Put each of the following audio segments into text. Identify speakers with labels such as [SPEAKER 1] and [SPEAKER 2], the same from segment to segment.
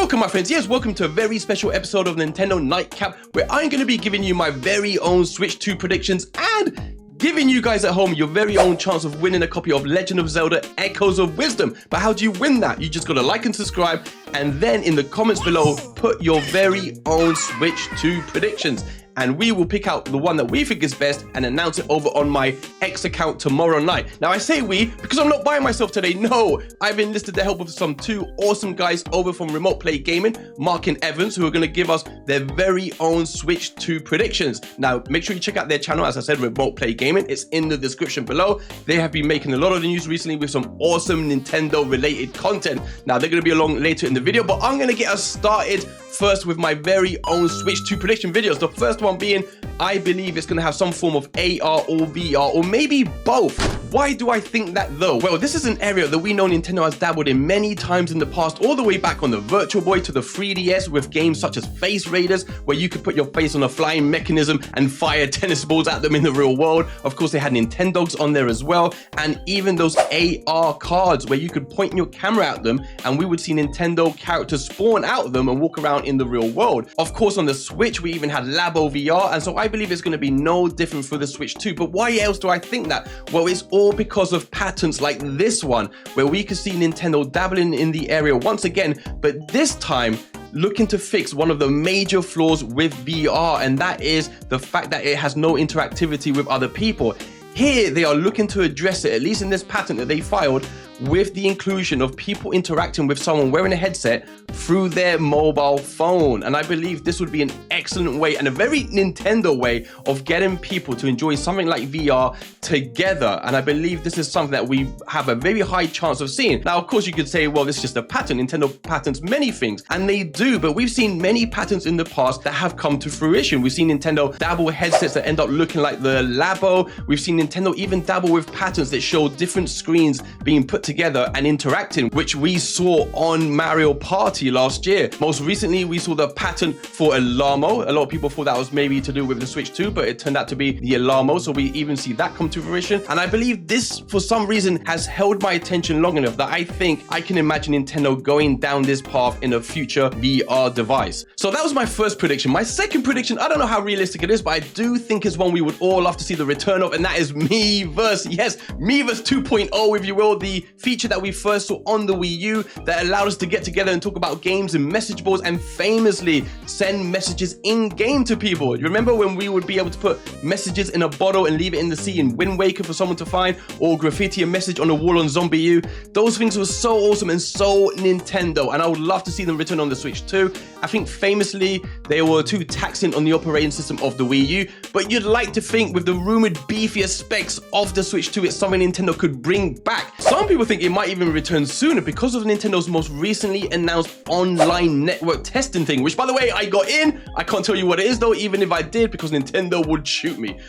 [SPEAKER 1] Welcome my friends, yes, welcome to a very special episode of Nintendo Nightcap where I'm going to be giving you my very own Switch 2 predictions and giving you guys at home your very own chance of winning a copy of Legend of Zelda Echoes of Wisdom. But how do you win that? You just gotta like and subscribe, and then in the comments below put your very own Switch 2 predictions, and we will pick out the one that we think is best and announce it over on my X account tomorrow night. Now I say we because I'm not by myself today. No, I've enlisted the help of some two awesome guys over from Remote Play Gaming, Mark and Evans, who are going to give us their very own Switch 2 predictions. Now make sure you check out their channel, as I said, Remote Play Gaming. It's in the description below. They have been making a lot of the news recently with some awesome Nintendo related content. Now they're going to be along later in the video, but I'm going to get us started first with my very own Switch 2 prediction videos. The first one being, I believe it's going to have some form of AR or VR, or maybe both. Why do I think that though? Well, this is an area that we know Nintendo has dabbled in many times in the past, all the way back on the Virtual Boy to the 3DS with games such as Face Raiders, where you could put your face on a flying mechanism and fire tennis balls at them in the real world. Of course, they had Nintendogs on there as well, and even those AR cards where you could point your camera at them and we would see Nintendo characters spawn out of them and walk around in the real world. Of course, on the Switch, we even had Labo VR, and so I believe it's going to be no different for the Switch 2. But why else do I think that? Well, it's all because of patents like this one, where we can see Nintendo dabbling in the area once again, but this time looking to fix one of the major flaws with VR, and that is the fact that it has no interactivity with other people. Here, they are looking to address it, at least in this patent that they filed, with the inclusion of people interacting with someone wearing a headset through their mobile phone. And I believe this would be an excellent way and a very Nintendo way of getting people to enjoy something like VR together. And I believe this is something that we have a very high chance of seeing. Now, of course, you could say, well, this is just a patent. Nintendo patents many things, and they do, but we've seen many patents in the past that have come to fruition. We've seen Nintendo dabble headsets that end up looking like the Labo. We've seen Nintendo even dabble with patents that show different screens being put together and interacting, which we saw on Mario Party last year. Most recently, we saw the patent for Alamo. A lot of people thought that was maybe to do with the Switch 2, but it turned out to be the Alamo, so we even see that come to fruition. And I believe this, for some reason, has held my attention long enough that I think I can imagine Nintendo going down this path in a future VR device. So that was my first prediction. My second prediction, I don't know how realistic it is, but I do think it's one we would all love to see the return of, and that is Miiverse. Yes, Miiverse 2.0, if you will, the feature that we first saw on the Wii U that allowed us to get together and talk about games and message boards and famously send messages in-game to people. You remember when we would be able to put messages in a bottle and leave it in the sea in Wind Waker for someone to find, or graffiti a message on the wall on Zombie U? Those things were so awesome and so Nintendo, and I would love to see them return on the Switch 2. I think famously they were too taxing on the operating system of the Wii U, but you'd like to think with the rumored beefier specs of the Switch 2, it's something Nintendo could bring back. Some people think it might even return sooner because of Nintendo's most recently announced online network testing thing, which by the way, I got in. I can't tell you what it is though, even if I did, because Nintendo would shoot me.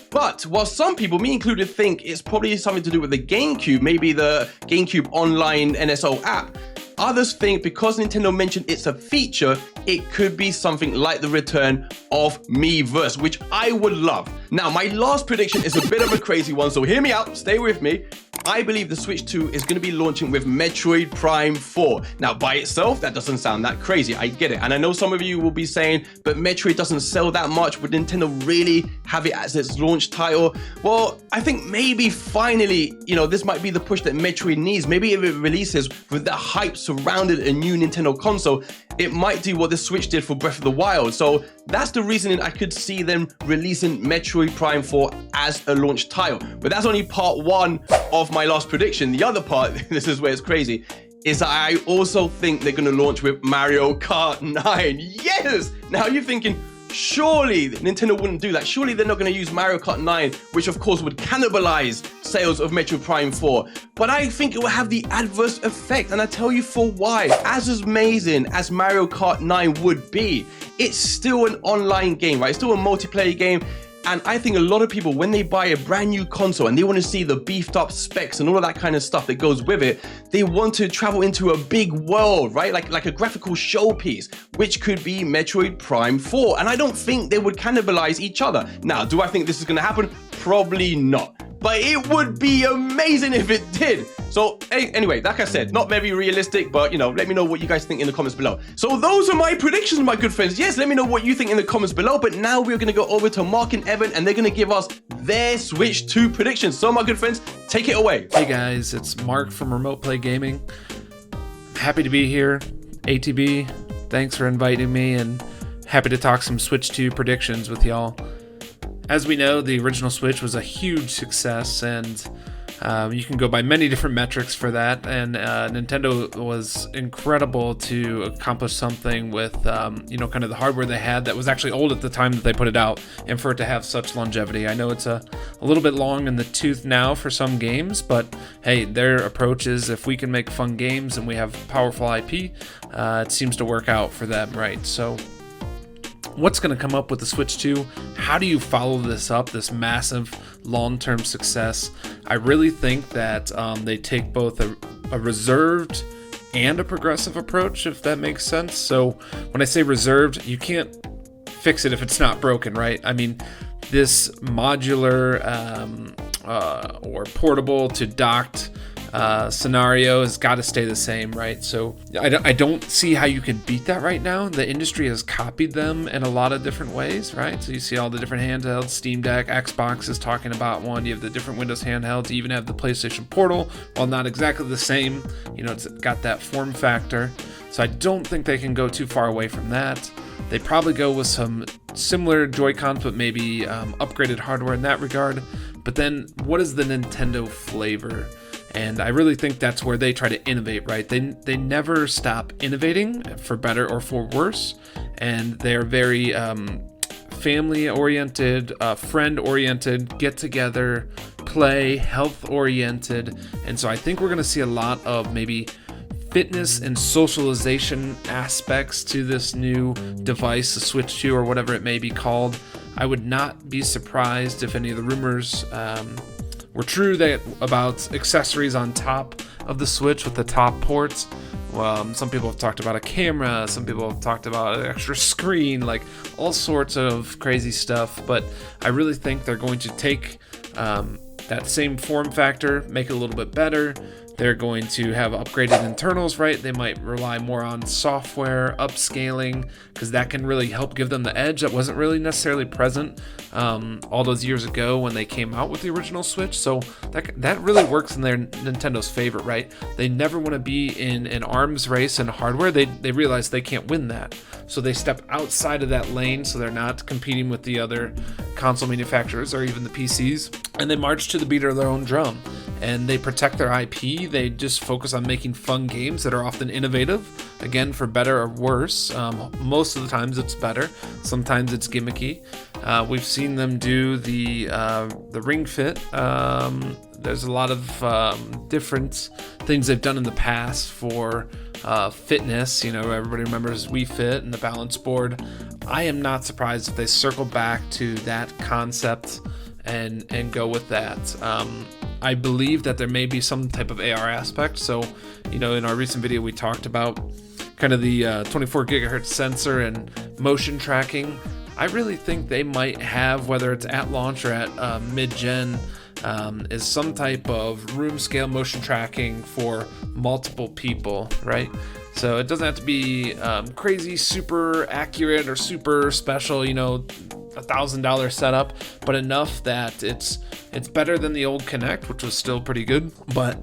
[SPEAKER 1] But while some people, me included, think it's probably something to do with the GameCube, maybe the GameCube online NSO app, others think because Nintendo mentioned it's a feature, it could be something like the return of Miiverse, which I would love. Now, my last prediction is a bit of a crazy one, so hear me out, stay with me. I believe the Switch 2 is going to be launching with Metroid Prime 4. Now, by itself, that doesn't sound that crazy. I get it. And I know some of you will be saying, but Metroid doesn't sell that much. Would Nintendo really have it as its launch title? Well, I think maybe finally, this might be the push that Metroid needs. Maybe if it releases with the hype surrounding a new Nintendo console, it might do what the Switch did for Breath of the Wild. So that's the reasoning I could see them releasing Metroid Prime 4 as a launch title. But that's only part one of my last prediction. The other part, this is where it's crazy, is that I also think they're going to launch with Mario Kart 9. Yes! Now you're thinking, surely Nintendo wouldn't do that. Surely they're not going to use Mario Kart 9, which of course would cannibalize sales of Metroid Prime 4. But I think it will have the adverse effect, and I tell you for why. As amazing as Mario Kart 9 would be, it's still an online game, right? It's still a multiplayer game. And I think a lot of people, when they buy a brand new console and they want to see the beefed up specs and all of that kind of stuff that goes with it, they want to travel into a big world, right? Like a graphical showpiece, which could be Metroid Prime 4. And I don't think they would cannibalize each other. Now, do I think this is going to happen? Probably not. But it would be amazing if it did. So anyway, like I said, not very realistic, but let me know what you guys think in the comments below. So those are my predictions, my good friends. Yes, let me know what you think in the comments below. But now we're going to go over to Mark and Evan, and they're going to give us their Switch 2 predictions. So my good friends, take it away.
[SPEAKER 2] Hey guys, it's Mark from Remote Play Gaming. Happy to be here. ATB, thanks for inviting me, and happy to talk some Switch 2 predictions with y'all. As we know, the original Switch was a huge success, and you can go by many different metrics for that, and Nintendo was incredible to accomplish something with kind of the hardware they had that was actually old at the time that they put it out, and for it to have such longevity. I know it's a little bit long in the tooth now for some games, but hey, their approach is if we can make fun games and we have powerful IP, it seems to work out for them, right? So what's going to come up with the Switch 2? How do you follow this up, this massive long-term success? I really think that they take both a reserved and a progressive approach, if that makes sense. So when I say reserved, you can't fix it if it's not broken, right? I mean, this modular or portable to docked scenario has got to stay the same, right? So I don't see how you can beat that right now. The industry has copied them in a lot of different ways, right? So you see all the different handhelds, Steam Deck, Xbox is talking about one. You have the different Windows handhelds. You even have the PlayStation Portal, while not exactly the same. It's got that form factor. So I don't think they can go too far away from that. They probably go with some similar Joy-Cons, but maybe upgraded hardware in that regard. But then what is the Nintendo flavor? And I really think that's where they try to innovate, right? They never stop innovating, for better or for worse. And they're very family-oriented, friend-oriented, get-together, play, health-oriented. And so I think we're going to see a lot of maybe fitness and socialization aspects to this new device, the Switch 2 or whatever it may be called. I would not be surprised if any of the rumors were true that about accessories on top of the Switch with the top ports. Some people have talked about a camera, some people have talked about an extra screen, like all sorts of crazy stuff. But I really think they're going to take that same form factor, make it a little bit better. They're going to have upgraded internals, right? They might rely more on software, upscaling, because that can really help give them the edge that wasn't really necessarily present all those years ago when they came out with the original Switch. So that really works in their Nintendo's favor, right? They never want to be in an arms race in hardware. They realize they can't win that. So they step outside of that lane, so they're not competing with the other console manufacturers or even the PCs. And they march to the beat of their own drum. And they protect their IP. They just focus on making fun games that are often innovative, again, for better or worse. Most of the times it's better. Sometimes it's gimmicky. We've seen them do the Ring Fit. There's a lot of different things they've done in the past for fitness. Everybody remembers Wii Fit and the balance board. I am not surprised if they circle back to that concept and go with that. I believe that there may be some type of AR aspect. So, in our recent video, we talked about kind of the 24 gigahertz sensor and motion tracking. I really think they might have, whether it's at launch or at mid-gen, is some type of room scale motion tracking for multiple people, right? So it doesn't have to be crazy, super accurate or super special, $1,000 setup, but enough that it's better than the old Kinect, which was still pretty good, but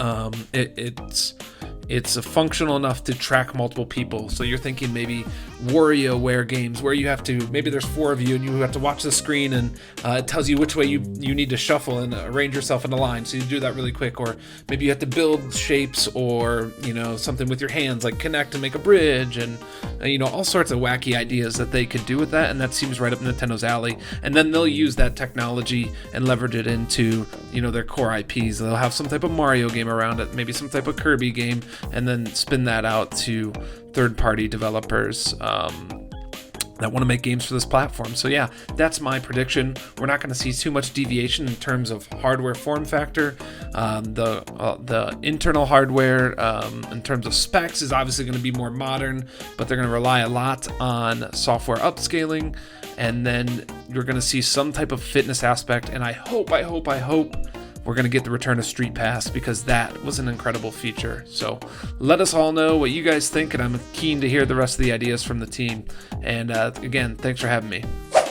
[SPEAKER 2] it's functional enough to track multiple people. So you're thinking maybe WarioWare games where you have to, maybe there's 4 of you and you have to watch the screen and it tells you which way you need to shuffle and arrange yourself in a line. So you do that really quick. Or maybe you have to build shapes or, something with your hands like connect and make a bridge and, all sorts of wacky ideas that they could do with that. And that seems right up Nintendo's alley. And then they'll use that technology and leverage it into, their core IPs. They'll have some type of Mario game around it, maybe some type of Kirby game, and then spin that out to third-party developers that want to make games for this platform. So yeah, that's my prediction. We're not going to see too much deviation in terms of hardware form factor. The internal hardware in terms of specs is obviously going to be more modern, but they're going to rely a lot on software upscaling. And then you're going to see some type of fitness aspect. And I hope we're going to get the return of Street Pass, because that was an incredible feature. So let us all know what you guys think, and I'm keen to hear the rest of the ideas from the team. And again, thanks for having me.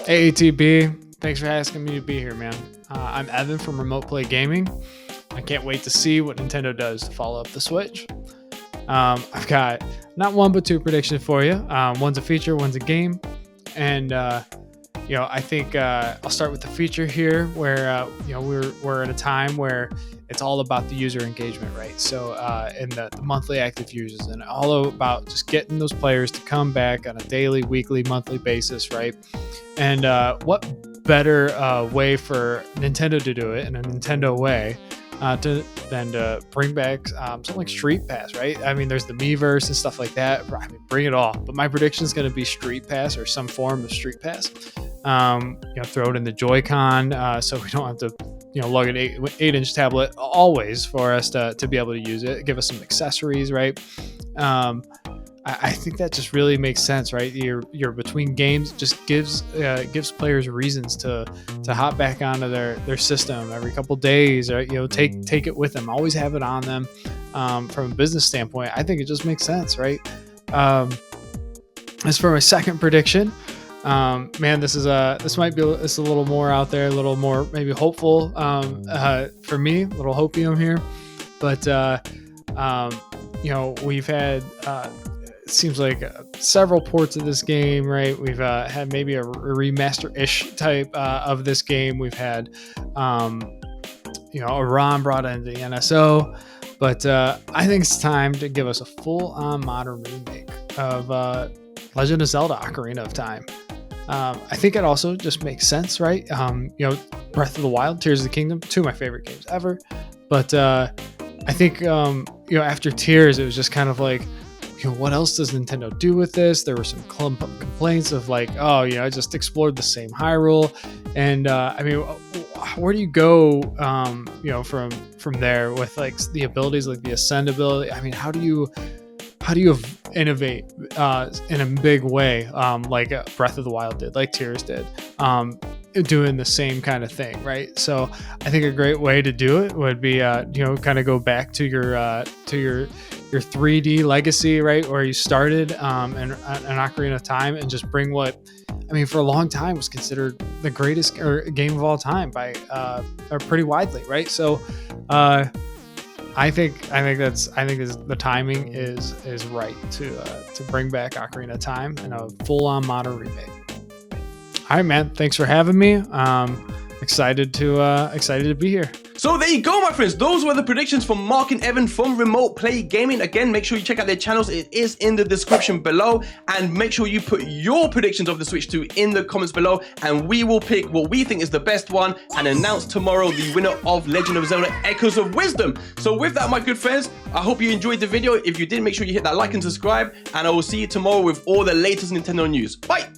[SPEAKER 3] Hey, ATB, thanks for asking me to be here, man. I'm Evan from Remote Play Gaming. I can't wait to see what Nintendo does to follow up the Switch. I've got not one but two predictions for you. One's a feature, one's a game. And I think I'll start with the feature here, where we're at a time where it's all about the user engagement, right? So in the monthly active users, and all about just getting those players to come back on a daily, weekly, monthly basis, right? And what better way for Nintendo to do it in a Nintendo way than to bring back something like Street Pass, right? I mean, there's the Miiverse and stuff like that. I mean, bring it all. But my prediction is going to be Street Pass, or some form of Street Pass. Throw it in the Joy-Con, so we don't have to lug an 8-inch tablet always for us to be able to use it. Give us some accessories, right? I think that just really makes sense, right? You're between games, just gives players reasons to hop back onto their system every couple days, or take it with them, always have it on them. From a business standpoint, I think it just makes sense, right? As for my second prediction, man, this might be a little more out there, a little more maybe hopeful for me, a little hopium here, but we've had it seems like several ports of this game, right? We've had maybe a remaster-ish type of this game. We've had a ROM brought into the NSO, but I think it's time to give us a full-on modern remake of Legend of Zelda: Ocarina of Time. I think it also just makes sense, right? Breath of the Wild, Tears of the Kingdom, two of my favorite games ever. But I think after Tears, it was just kind of like, what else does Nintendo do with this? There were some complaints of like, I just explored the same Hyrule, and where do you go, from there with like the abilities, like the Ascend ability? I mean, how do you innovate in a big way, like Breath of the Wild did, like Tears did, doing the same kind of thing, right? So I think a great way to do it would be kind of go back to your 3D legacy, right, where you started in Ocarina of Time, and just bring what, I mean, for a long time was considered the greatest game of all time by or pretty widely, right? So I think the timing is right to bring back Ocarina of Time in a full-on modern remake. All right, man. Thanks for having me. Excited to be here.
[SPEAKER 1] So there you go, my friends. Those were the predictions from Mark and Evan from Remote Play Gaming. Again, make sure you check out their channels. It is in the description below. And make sure you put your predictions of the Switch 2 in the comments below. And we will pick what we think is the best one and announce tomorrow the winner of Legend of Zelda: Echoes of Wisdom. So with that, my good friends, I hope you enjoyed the video. If you did, make sure you hit that like and subscribe. And I will see you tomorrow with all the latest Nintendo news. Bye!